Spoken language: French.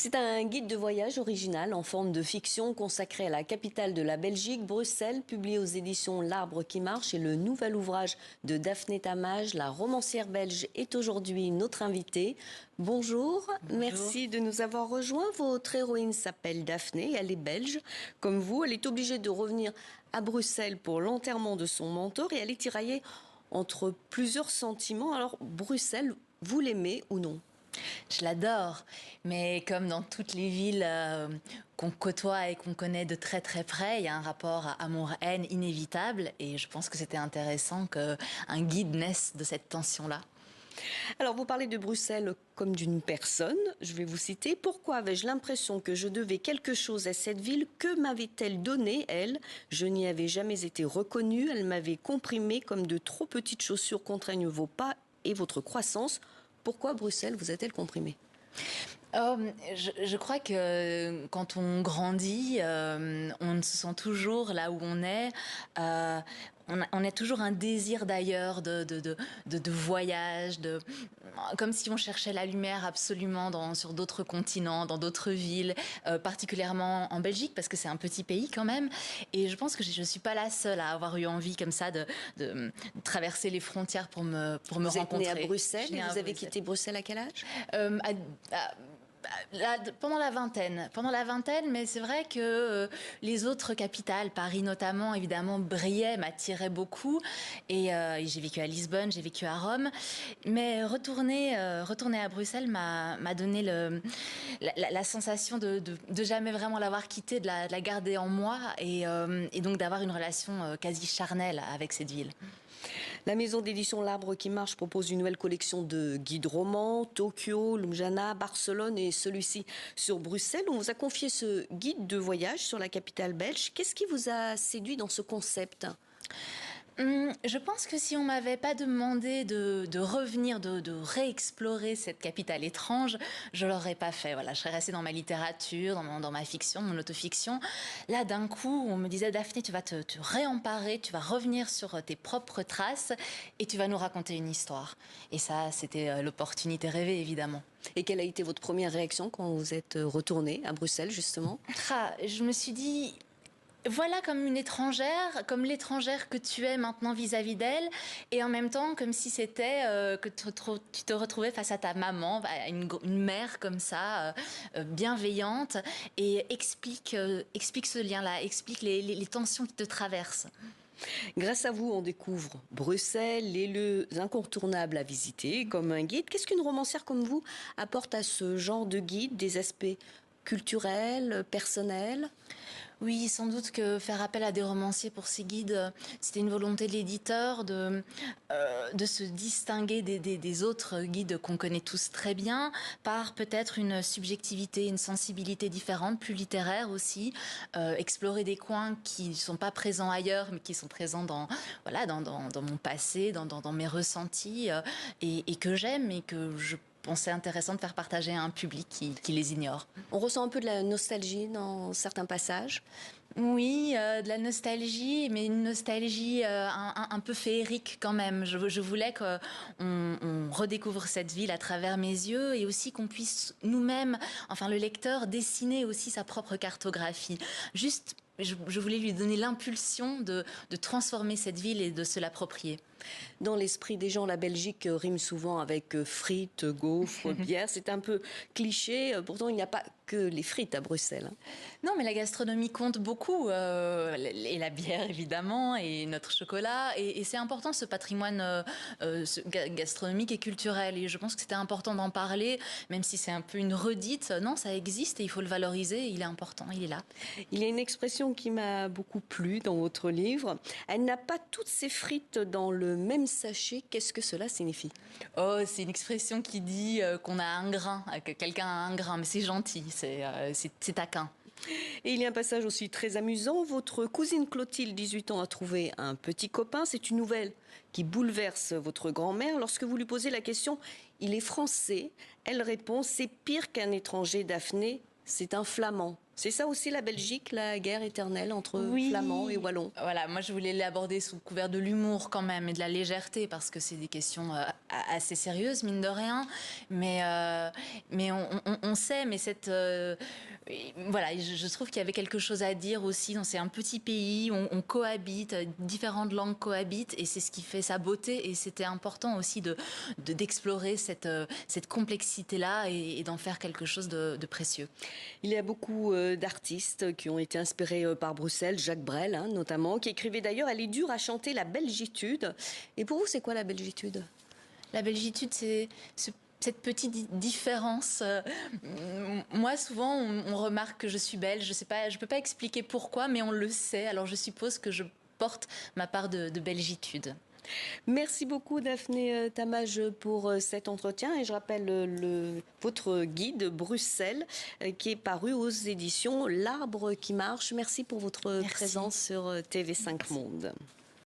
C'est un guide de voyage original en forme de fiction consacré à la capitale de la Belgique, Bruxelles, publié aux éditions L'Arbre qui marche. Et le nouvel ouvrage de Daphné Tamage, la romancière belge, est aujourd'hui notre invitée. Bonjour, Bonjour. merci de nous avoir rejoints. Votre héroïne s'appelle Daphné, elle est belge comme vous. Elle est obligée de revenir à Bruxelles pour l'enterrement de son mentor et elle est tiraillée entre plusieurs sentiments. Alors Bruxelles, vous l'aimez ou non ? Je l'adore, mais comme dans toutes les villes qu'on côtoie et qu'on connaît de très très près, il y a un rapport amour-haine inévitable et je pense que c'était intéressant qu'un guide naisse de cette tension-là. Alors, vous parlez de Bruxelles comme d'une personne. Je vais vous citer. Pourquoi avais-je l'impression que je devais quelque chose à cette ville? Que m'avait-elle donné, elle? Je n'y avais jamais été reconnue. Elle m'avait comprimée comme de trop petites chaussures contraignent vos pas et votre croissance. Pourquoi Bruxelles vous a-t-elle comprimée? Je crois que quand on grandit, on se sent toujours là où on est. On a toujours un désir d'ailleurs, de voyage, comme si on cherchait la lumière absolument sur d'autres continents, dans d'autres villes, particulièrement en Belgique, parce que c'est un petit pays quand même. Et je pense que je ne suis pas la seule à avoir eu envie comme ça de traverser les frontières pour me rencontrer. Vous êtes née à Bruxelles et vous avez quitté Bruxelles à quel âge? Pendant la vingtaine, mais c'est vrai que les autres capitales, Paris notamment, évidemment, brillaient, m'attiraient beaucoup. Et j'ai vécu à Lisbonne, j'ai vécu à Rome. Mais retourner à Bruxelles m'a donné la sensation de jamais vraiment l'avoir quittée, de la garder en moi et donc d'avoir une relation quasi charnelle avec cette ville. La maison d'édition L'Arbre qui marche propose une nouvelle collection de guides romans, Tokyo, Ljubljana, Barcelone et celui-ci sur Bruxelles. On vous a confié ce guide de voyage sur la capitale belge. Qu'est-ce qui vous a séduit dans ce concept ? Je pense que si on m'avait pas demandé de revenir, de réexplorer cette capitale étrange, je l'aurais pas fait. Voilà, je serais restée dans ma littérature, dans ma fiction, mon autofiction. Là, d'un coup, on me disait Daphné, tu vas te réemparer, tu vas revenir sur tes propres traces et tu vas nous raconter une histoire. Et ça, c'était l'opportunité rêvée, évidemment. Et quelle a été votre première réaction quand vous êtes retournée à Bruxelles, justement ? Je me suis dit... Voilà comme une étrangère, comme l'étrangère que tu es maintenant vis-à-vis d'elle, et en même temps comme si c'était que tu te retrouvais face à ta maman, à une mère comme ça, bienveillante, et explique ce lien-là, explique les tensions qui te traversent. Grâce à vous, on découvre Bruxelles, les lieux incontournables à visiter, comme un guide. Qu'est-ce qu'une romancière comme vous apporte à ce genre de guide? Des aspects culturels, personnels? Oui, sans doute que faire appel à des romanciers pour ces guides, c'était une volonté de l'éditeur de se distinguer des autres guides qu'on connaît tous très bien, par peut-être une subjectivité, une sensibilité différente, plus littéraire aussi, explorer des coins qui ne sont pas présents ailleurs, mais qui sont présents dans mon passé, dans mes ressentis, et que j'aime et que je pensais intéressant de faire partager à un public qui les ignore. On ressent un peu de la nostalgie dans certains passages. Oui, de la nostalgie, mais une nostalgie un peu féerique quand même. Je voulais qu'on redécouvre cette ville à travers mes yeux et aussi qu'on puisse nous-mêmes, enfin le lecteur, dessiner aussi sa propre cartographie. Juste, je voulais lui donner l'impulsion de transformer cette ville et de se l'approprier. Dans l'esprit des gens, la Belgique rime souvent avec frites, gaufres, bière. C'est un peu cliché. Pourtant, il n'y a pas que les frites à Bruxelles. Non, mais la gastronomie compte beaucoup. Et la bière, évidemment, et notre chocolat. Et c'est important, ce patrimoine gastronomique et culturel. Et je pense que c'était important d'en parler, même si c'est un peu une redite. Non, ça existe et il faut le valoriser. Il est important, il est là. Il y a une expression qui m'a beaucoup plu dans votre livre. Elle n'a pas toutes ses frites dans le même sachet. Qu'est-ce que cela signifie? Oh, c'est une expression qui dit qu'on a un grain, que quelqu'un a un grain, mais c'est gentil, c'est taquin. Et il y a un passage aussi très amusant. Votre cousine Clotilde, 18 ans, a trouvé un petit copain. C'est une nouvelle qui bouleverse votre grand-mère. Lorsque vous lui posez la question « Il est français ?» Elle répond « C'est pire qu'un étranger, Daphné, c'est un flamand. » C'est ça aussi la Belgique, la guerre éternelle entre Oui. flamands et wallons. Voilà, moi je voulais l'aborder sous couvert de l'humour quand même et de la légèreté parce que c'est des questions assez sérieuses mine de rien. Mais on sait, mais voilà, je trouve qu'il y avait quelque chose à dire aussi. C'est un petit pays, on cohabite, différentes langues cohabitent et c'est ce qui fait sa beauté. Et c'était important aussi d'explorer cette complexité-là et d'en faire quelque chose de précieux. Il y a beaucoup d'artistes qui ont été inspirés par Bruxelles, Jacques Brel notamment, qui écrivait d'ailleurs « Elle est dure à chanter la belgitude ». Et pour vous, c'est quoi la belgitude? La belgitude, c'est cette petite différence. Moi, souvent, on remarque que je suis belge. Je sais pas, je peux pas expliquer pourquoi, mais on le sait. Alors, je suppose que je porte ma part de belgitude. Merci beaucoup Daphné Tamage pour cet entretien et je rappelle votre guide Bruxelles qui est paru aux éditions L'Arbre qui marche. Merci pour votre présence sur TV5 Monde.